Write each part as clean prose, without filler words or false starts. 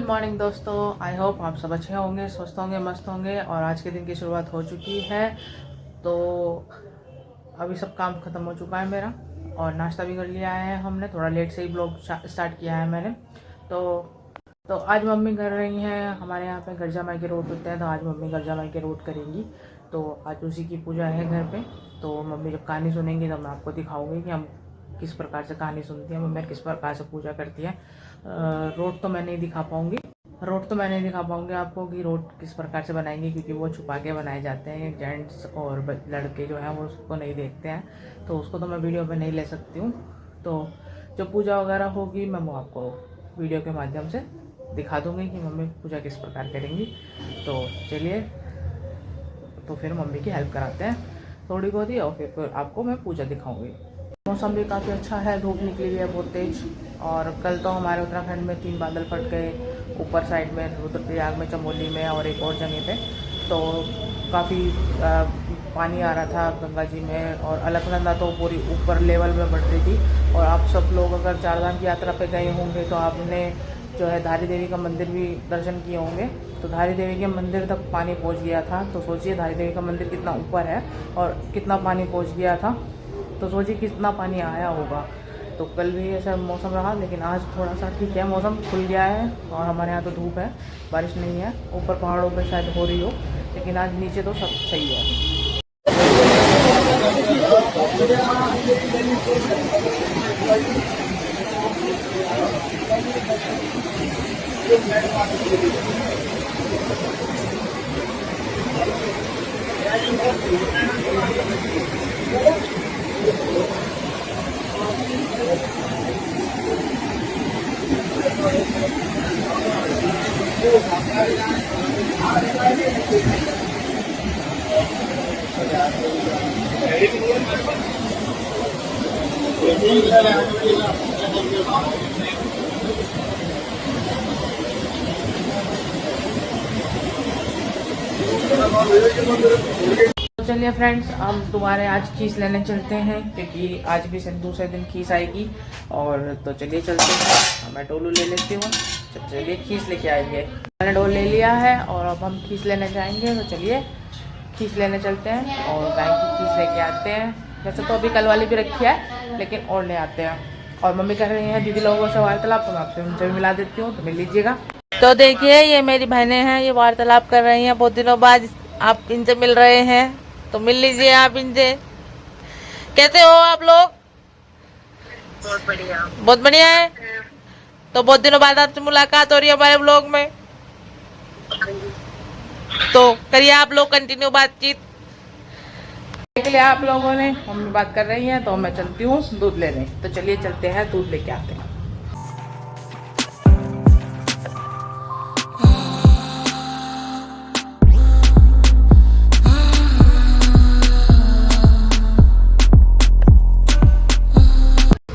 Good morning दोस्तों, I hope आप सब अच्छे होंगे, स्वस्थ होंगे, मस्त होंगे। और आज के दिन की शुरुआत हो चुकी है। तो अभी सब काम ख़त्म हो चुका है मेरा और नाश्ता भी कर लिया है हमने। थोड़ा लेट से ही ब्लॉग स्टार्ट किया है मैंने। तो आज मम्मी कर रही हैं, हमारे यहाँ पे गर्जा माई के रोट होते हैं, तो आज मम्मी गर्जा माई के रोट करेंगी। तो आज उसी की पूजा है घर पे। तो मम्मी जब कहानी सुनेंगी तो मैं आपको दिखाऊंगी कि हम किस प्रकार से कहानी सुनती है, मम्मी किस प्रकार से पूजा करती है। रोट तो मैं नहीं दिखा पाऊँगी आपको कि रोट किस प्रकार से बनाएंगे, क्योंकि वो छुपा के बनाए जाते हैं। जेंट्स और लड़के जो हैं वो उसको नहीं देखते हैं, तो उसको तो मैं वीडियो पे नहीं ले सकती हूँ। तो जो पूजा वगैरह होगी मैं वो आपको वीडियो के माध्यम से दिखा दूँगी कि मम्मी पूजा किस प्रकार करेंगी। तो चलिए, तो फिर मम्मी की हेल्प कराते हैं थोड़ी बहुत ही, और फिर आपको मैं पूजा दिखाऊंगी। मौसम भी काफ़ी अच्छा है, धूप निकली हुई है बहुत तेज़। और कल तो हमारे उत्तराखंड में 3 बादल फट गए, ऊपर साइड में रुद्रप्रयाग में, चमोली में और एक और जगह पे। तो काफ़ी पानी आ रहा था गंगा जी में, और अलकनंदा तो पूरी ऊपर लेवल में बढ़ रही थी। और आप सब लोग अगर चारधाम की यात्रा पे गए होंगे तो आपने जो है धारी देवी का मंदिर भी दर्शन किए होंगे। तो धारी देवी के मंदिर तक पानी पहुंच गया था। तो सोचिए धारी देवी का मंदिर कितना ऊपर है और कितना पानी पहुंच गया था। तो सोचिए कितना पानी आया होगा। तो कल भी ऐसा मौसम रहा, लेकिन आज थोड़ा सा ठीक है, मौसम खुल गया है। और हमारे यहाँ तो धूप है, बारिश नहीं है। ऊपर पहाड़ों पे शायद हो रही हो, लेकिन आज नीचे तो सब सही है। चलिए फ्रेंड्स, हम दोबारा आज खीस लेने चलते हैं, क्योंकि आज भी दूसरे दिन खीस आएगी। और तो चलिए चलते हैं, मैं डोलू ले लेती हूँ। चलिए खीस लेके आएंगे। मैंने डोल ले लिया है और अब हम खीस लेने जाएंगे। तो चलिए खीस लेने चलते हैं और गाय की खीस लेके आते हैं। वैसे तो अभी कल वाली भी रखी है, लेकिन और ले आते हैं। और मम्मी कर रही हैं दीदी लोगों से वार्तालाप, तो मैं आपसे उनसे भी मिला देती हूँ, तो मिल लीजिएगा। तो देखिए, ये मेरी बहनें हैं, ये वार्तालाप कर रही हैं। बहुत दिनों बाद आप इनसे मिल रहे हैं, तो मिल लीजिए आप इनसे। कैसे हो आप लोग? बहुत बढ़िया। बहुत बढ़िया है। तो बहुत दिनों बाद आपसे मुलाकात हो रही है हमारे ब्लॉग में, तो करिए आप लोग कंटिन्यू बातचीत। देख लिया आप लोगों ने, मम्मी बात कर रही हैं, तो मैं चलती हूँ दूध लेने। तो चलिए चलते हैं, दूध लेके आते हैं।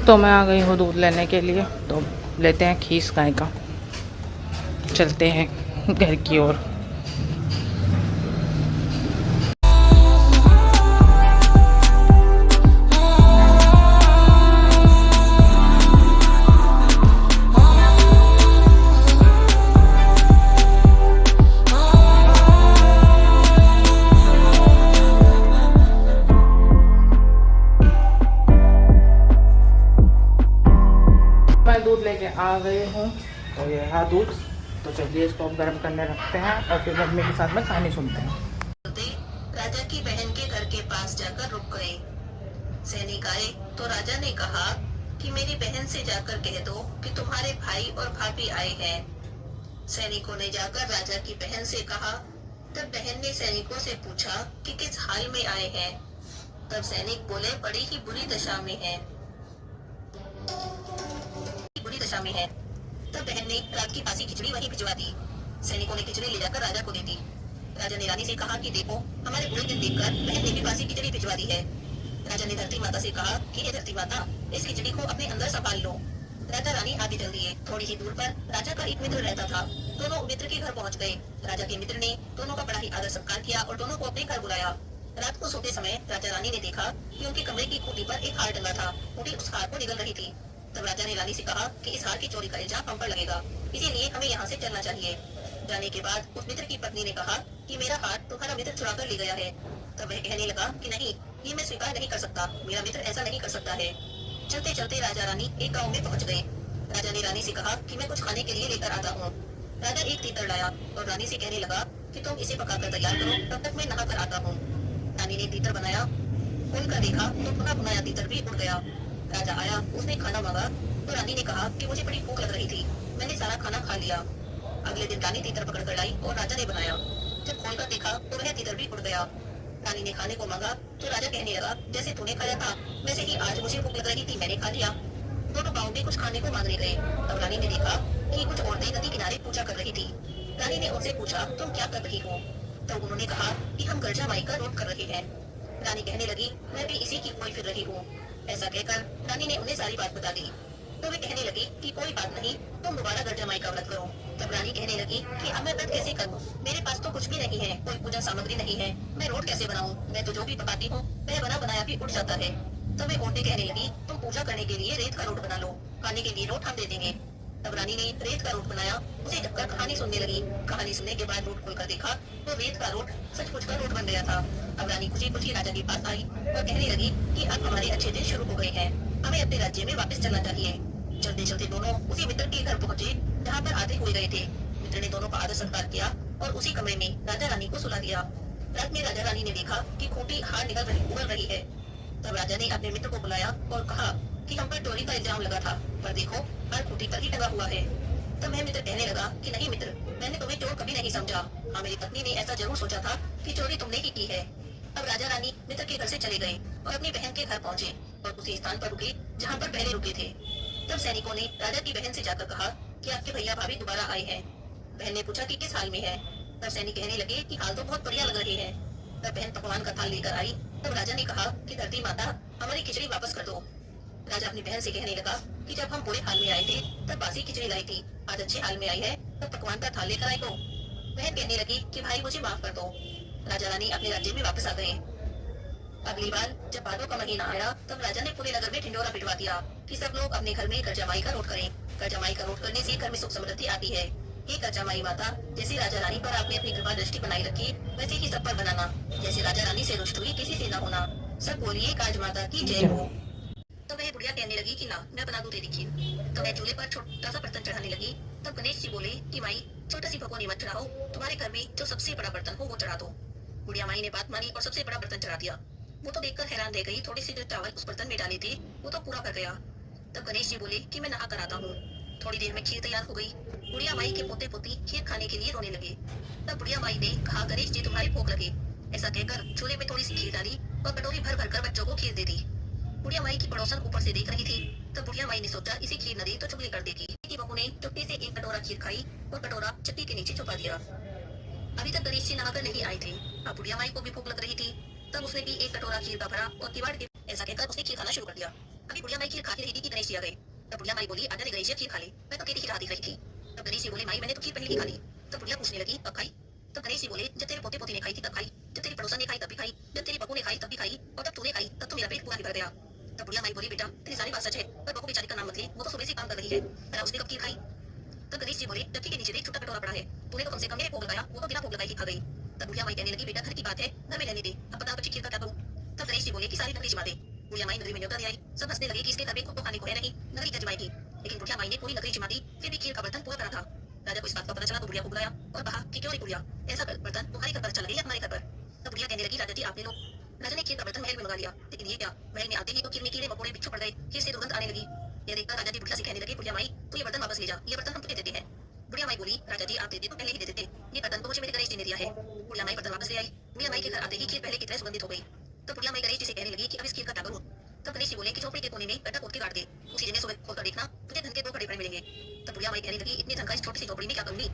तो मैं आ गई हूँ दूध लेने के लिए। तो लेते हैं खीस गाय का, चलते हैं घर की ओर। मैं दूध लेके आ गई हूँ, तो ये है दूध। तो चलिए इसको अब गर्म करने रखते हैं और फिर मम्मी के साथ में कहानी सुनते हैं। राजा की बहन के घर के पास जाकर रुक गए। सैनिक आए तो राजा ने कहा कि मेरी बहन से जाकर कह दो कि तुम्हारे भाई और भाभी आए हैं। सैनिकों ने जाकर राजा की बहन से कहा। तब बहन ने सैनिकों से पूछा कि किस हाल में आए हैं। तब सैनिक बोले, बड़ी ही बुरी दशा में है। तब बहन ने रात की बासी खिचड़ी वहीं भिजवा दी। सैनिकों ने खिचड़ी ले जाकर राजा को दे दी। राजा ने रानी से कहा कि देखो, हमारे बुरे दिन देखकर बहन ने भी बासी खिचड़ी भिजवा दी है। राजा ने धरती माता से कहा कि हे धरती माता, इस खिचड़ी को अपने अंदर संभाल लो। राजा रानी आगे चल दिए। थोड़ी ही दूर पर राजा का एक मित्र रहता था। दोनों मित्र के घर पहुंच गए। राजा के मित्र ने दोनों का बड़ा ही आदर सत्कार किया और दोनों को अपने घर बुलाया। रात को सोते समय राजा रानी ने देखा कि उनके कमरे की खूंटी पर एक हार टंगा था। खूंटी उस हार को निगल रही थी। तब राजा ने रानी से कहा कि इस हार की चोरी का इल्जाम हम पर लगेगा। इसीलिए हमें यहाँ से चलना चाहिए। जाने के बाद उस मित्र की पत्नी ने कहा कि मेरा हाथ तुम्हारा मित्र चुरा कर ले गया है। तब वह कहने लगा कि नहीं, ये मैं स्वीकार नहीं कर सकता, मेरा मित्र ऐसा नहीं कर सकता है। चलते चलते राजा रानी एक गाँव में पहुँच गए। राजा ने रानी से कहा कि मैं कुछ खाने के लिए लेकर आता हूँ। राजा एक तीतर लाया और रानी से कहने लगा कि तुम इसे पकाकर तैयार करो, तब तक मैं नहा कर आता हूँ। रानी ने तीतर बनाया, खोलकर देखा तो पुनः बनाया तीतर भी उड़ गया। राजा आया, उसने खाना मांगा तो रानी ने कहा कि मुझे बड़ी भूख लग रही थी, मैंने सारा खाना खा लिया। अगले दिन रानी तीतर पकड़ कर लाई और राजा ने बनाया। जब खोलकर देखा तो वह तीतर भी उड़ गया। रानी ने खाने को मांगा तो राजा कहने लगा, जैसे तूने खाया था वैसे ही आज मुझे भूख लग रही थी, मैंने खा लिया। दोनों गाँव में कुछ खाने को मांगने गए। तब रानी ने देखा कि कुछ औरतें नदी किनारे पूजा कर रही थी। रानी ने उनसे पूछा, तुम क्या कर रही हो? तो उन्होंने कहा कि हम गर्जा माई का रोट कर रहे हैं। रानी कहने लगी, मैं भी इसी की खोई फिर रही हूँ। ऐसा कहकर रानी ने उन्हें सारी बात बता दी। तो वे कहने लगी कि कोई बात नहीं, तुम दोबारा गर्जा माई का व्रत करो। तब रानी कहने लगी कि अब मैं व्रत कैसे करूँ, मेरे पास तो कुछ भी नहीं है, कोई पूजा सामग्री नहीं है, मैं रोट कैसे बनाऊँ? मैं तो जो भी पकाती हूँ वह बना बनाया भी उठ जाता है। तब वे औरतें कहने लगी, तुम पूजा करने के लिए रेत का रोट बना लो, खाने के लिए रोट हम दे देंगे। तब रानी ने रेत का रोट बनाया, उसे ढककर कहानी सुनने लगी। कहानी सुनने के बाद रोट खोलकर देखा तो रेत का रोट सचमुच का रोट बन गया था। अब रानी खुशी खुशी राजा के पास आई और कहने लगी कि अब हमारे अच्छे दिन शुरू हो गए हैं, हमें अपने राज्य में वापस चलना चाहिए। चलते चलते दोनों उसी मित्र के घर पहुँचे जहाँ पर आधे हुए गए थे। मित्र ने दोनों का आदर सत्कार किया और उसी कमरे में राजा रानी को सुला दिया। रात में राजा रानी ने देखा कि खूंटी हार उगल रही है। तब राजा ने अपने मित्र को बुलाया और कहा कि हम पर चोरी का इल्जाम लगा था, पर देखो हर खूंटी पर ही टंगा हुआ है। तब वह मित्र कहने लगा कि नहीं मित्र, मैंने तुम्हें चोर कभी नहीं समझा। हाँ, मेरी पत्नी ने ऐसा जरूर सोचा था कि चोरी तुमने ही की है। अब राजा रानी मित्र के घर से चले गए और अपनी बहन के घर पहुँचे और उसी स्थान पर रुके जहाँ पर पहले रुके थे। तब सैनिकों ने राजा की बहन से जाकर कहा कि आपके भैया भाभी दोबारा आए हैं। बहन ने पूछा कि किस हाल में है। तब सैनिक कहने लगे कि हाल तो बहुत बढ़िया लग रही है। तब बहन पकवान का थाल लेकर आई। तब राजा ने कहा कि धरती माता, हमारी खिचड़ी वापस कर दो। राजा अपनी बहन से कहने लगा कि जब हम बुरे हाल में आए थे तब बासी खिचड़ी लाई थी, आज अच्छे हाल में आई है तब पकवान का थाल लेकर आई हो। बहन कहने लगी कि भाई मुझे माफ कर दो। राजा रानी अपने राज्य में वापस आ गए। अगली बार जब भादों का महीना आया तब राजा ने पूरे नगर में ढिंडोरा पिटवा दिया कि सब लोग अपने घर में कर्जा माई का रोट करें। कर्जा माई का रोट करने से घर में सुख समृद्धि आती है। हे कर्जा माई माता, जैसे राजा रानी पर आपने अपनी कृपा दृष्टि बनाई रखी, वैसे ही सब पर बनाना। जैसे राजा रानी से रुष्ट हुई, किसी से न होना। सब बोलिए काज माता की जय हो। तो वह बुढ़िया कहने लगी कि ना, मैं बना दूं तेरी खीर। तो वह चूल्हे पर छोटा सा बर्तन चढ़ाने लगी। तब गणेश जी बोले कि माई, छोटा सी भगोनी मत चढ़ाओ, तुम्हारे घर में जो सबसे बड़ा बर्तन हो वो चढ़ा दो। बुढ़िया माई ने बात मानी और सबसे बड़ा बर्तन चढ़ा दिया। वो तो देखकर हैरान रह गई, थोड़ी सी जो चावल उस बर्तन में डाले थे वो तो पूरा कर गया। तब गणेश जी बोले कि मैं नहा कर आता हूँ। थोड़ी देर में खीर तैयार हो गई। बुढ़िया माई के पोते पोती खीर खाने के लिए रोने लगे। तब बुढ़िया माई ने कहा, गणेश जी तुम्हारी भूख लगे। ऐसा कहकर चूल्हे में थोड़ी सी खीर डाली और कटोरी भर भर कर बच्चों को खीर दे दी। बुढ़िया माई की पड़ोसन ऊपर से देख रही थी। तब बुढ़िया माई ने सोचा इसे खीर न दी तो चुगली कर देगी। की बहू ने चुप्पी से एक कटोरा खीर खाई और कटोरा चट्टी के नीचे छुपा दिया। अभी तक गणेश जी नहाकर नहीं आए थे। अब बुढ़िया माई को भी भूख लग रही थी। तब उसने भी एक कटोरा खीर का भरा और किवाड़ के ऐसा कहकर उसने खीर खाना शुरू कर दिया। अभी बुढ़िया माई खीर खा रही थी कि गणेश जी आ गए। तब बुढ़िया माई बोली, आजा रे गणेश जी खीर खा ले, मैं तो तेरी ही राह देख रही थी। तब गणेश जी बोले, माई मैंने तो खीर पहले ही खा ली। तब बुढ़िया पूछने लगी, कब खाई? तब गणेश जी बोले, जब तेरे पोते पोती ने खाई थी तब खाई, जब तेरी पड़ोसन ने खाई तब भी खाई, जब तेरी बहू ने खाई तब भी खाई, और जब तूने खाई तब तो मेरा पेट पूरा भर गया। तब बुढ़िया माई बोली, बेटा तेरी सारी बात सच है, पर बहू बेचारी का नाम मत ले, वो तो सुबह से काम कर रही है, पर उसने कब खीर खाई? तब गणेश जी बोले, चक्की के नीचे देख छोटा कटोरा पड़ा है, तूने तो कम से कम मेरे भोग लगाया, वो तो बिना भोग लगाई ही खा गई। तब बुढ़िया माई कहने लगी, बेटा घर की बात है, घर में रहने दे, अब बता बच्ची खीर का क्या करूं? तब गणेश जी बोले कि सारी नगरी जमा दे। बुढ़िया माई नगरी में न्योता दे आई। सब हंसने लगे कि इसके घर में खुद तो खाने को है नहीं, नगरी क्या जमाएगी। लेकिन बुढ़िया माई ने पूरी नगरी जमा दी, फिर भी खीर का बर्तन पूरा पड़ा था। राजा को इस बात का पता चला तो बुढ़िया को बुलाया और कहा कि क्यों रे बुढ़िया, ऐसा बर्तन तुम्हारे घर पर अच्छा लगे या हमारे घर पर? तब बुढ़िया कहने लगी, राजा जी आप ले लो। राजा ने खीर का बर्तन महल में मंगा लिया, लेकिन ये क्या, महल में आते ही तो खीर में कीड़े मकोड़े बिच्छू पड़ गए, खीर से दुर्गंध आने लगी। यह देखकर राजा जी बुढ़िया से कहने लगे, बुढ़िया माई तू ये बर्तन वापस ले जा, ये बर्तन हम तुझे देते हैं। बुढ़िया माई बोली, राजा जी आप देते तो पहले ही दे देते, ये बर्तन तो मुझे मेरे गणेश जी ने दिया है। बुढ़िया माई बर्तन वापस ले आई। बुढ़िया माई के घर आते ही खीर पहले की तरह सुगंधित हो गई। तो बुढ़िया माई गणेश जी से कहने लगी कि अब इस खीर का क्या करूं? तब गणेश जी बोले कि झोपड़ी के कोने में गड्ढा खोद के काट दे, उसी जगह सुबह खोद कर देखना, तुझे धन के 2 कड़े पड़े मिलेंगे। तब बुढ़िया माई कहने लगी, इतने धन का इस छोटी सी झोपड़ी में क्या करूंगी?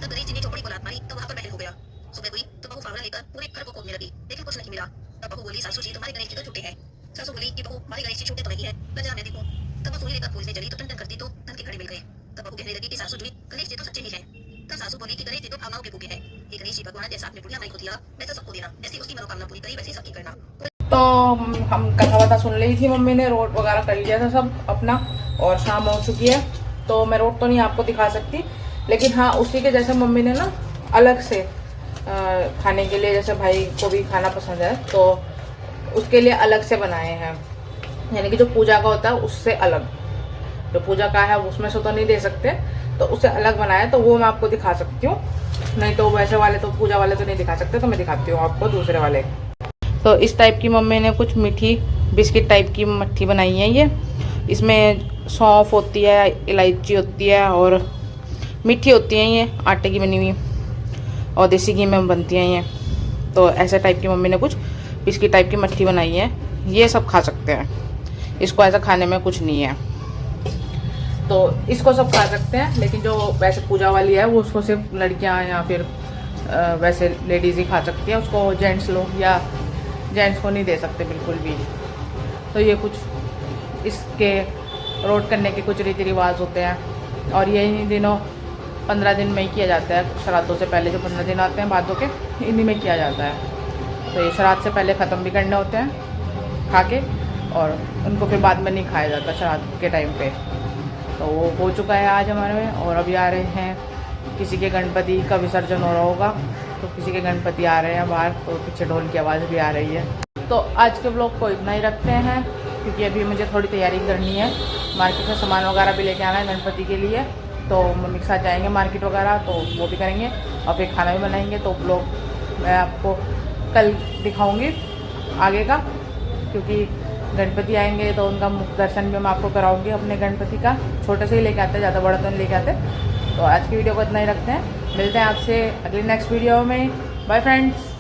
तब गणेश जी ने झोपड़ी को लात मारी तो वहां पर महल हो गया। सुबह हुई तो बहू फावड़ा लेकर पूरे घर को खोदने लगी, लेकिन कुछ नहीं मिला। तब बहू बोली, सासू जी तुम्हारे गणेश जी तो झूठे हैं। सासू बोली कि बहू हमारे गणेश जी झूठे तो नहीं है, जरा मैं देखूं। तब वो सुई लेकर खोजने चली तो टन टन करती तो धन के घड़े मिल गए। तब बहू कहने लगी कि सासू जी गणेश जी तो सच्चे ही हैं। तब सासू बोली कि गणेश जी तो भावनाओं के भूखे हैं। ये गणेश जी भगवान जैसा आपने बुढ़िया माई को दिया वैसा सबको देना, ऐसी उसकी मनोकामना पूरी करी वैसे सबकी करना। तो हम कथा वथा सुन ली थी, मम्मी ने रोट वगैरह कर लिया था सब अपना, और शाम हो चुकी है तो मैं रोट तो नहीं आपको दिखा सकती, लेकिन हाँ उसी के जैसे मम्मी ने ना अलग से खाने के लिए, जैसे भाई को भी खाना पसंद है तो उसके लिए अलग से बनाए हैं, यानी कि जो पूजा का होता है उससे अलग, जो पूजा का है उसमें से तो नहीं दे सकते, तो उससे अलग बनाया, तो वो मैं आपको दिखा सकती हूँ। नहीं तो वैसे वाले तो पूजा वाले तो नहीं दिखा सकते, तो मैं दिखाती हूँ आपको दूसरे वाले। तो इस टाइप की मम्मी ने कुछ मीठी बिस्किट टाइप की मट्ठी बनाई है ये। इसमें सौंफ होती है, इलायची होती है और मीठी होती है ये, आटे की बनी हुई और देसी घी में बनती हैं ये। तो ऐसे टाइप की मम्मी ने कुछ बिस्किट टाइप की मट्ठी बनाई है, ये सब खा सकते हैं, इसको ऐसा खाने में कुछ नहीं है, तो इसको सब खा सकते हैं। लेकिन जो वैसे पूजा वाली है वो उसको सिर्फ लड़कियां या फिर वैसे लेडीज़ ही खा सकती हैं, उसको जेंट्स लोग या जेंट्स को नहीं दे सकते बिल्कुल भी। तो ये कुछ इसके रोट करने के कुछ रीति रिवाज होते हैं, और ये इन्हीं दिनों 15 दिन में ही किया जाता है, श्राद्धों से पहले जो 15 दिन आते हैं भादों के, इन्हीं में किया जाता है। तो ये श्राद्ध से पहले ख़त्म भी करने होते हैं खा के, और उनको फिर बाद में नहीं खाया जाता श्राद्ध के टाइम पे। तो वो हो चुका है आज हमारे में, और अभी आ रहे हैं किसी के गणपति का विसर्जन हो रहा होगा, तो किसी के गणपति आ रहे हैं बाहर, तो पीछे ढोल की आवाज़ भी आ रही है। तो आज के ब्लॉग को इतना ही रखते हैं, क्योंकि अभी मुझे थोड़ी तैयारी करनी है, मार्केट से सामान वगैरह भी लेके आना है गणपति के लिए, तो मम्मी के साथ जाएंगे मार्केट वगैरह, तो वो भी करेंगे और फिर खाना भी बनाएंगे। तो ब्लॉग मैं आपको कल दिखाऊंगी आगे का, क्योंकि गणपति आएंगे तो उनका मुख दर्शन भी मैं आपको कराऊंगी अपने गणपति का। छोटे से ही लेके आते हैं, ज़्यादा बड़ा तो नहीं लेके आते। तो आज की वीडियो को इतना ही रखते हैं, मिलते हैं आपसे अगली नेक्स्ट वीडियो में। Bye friends.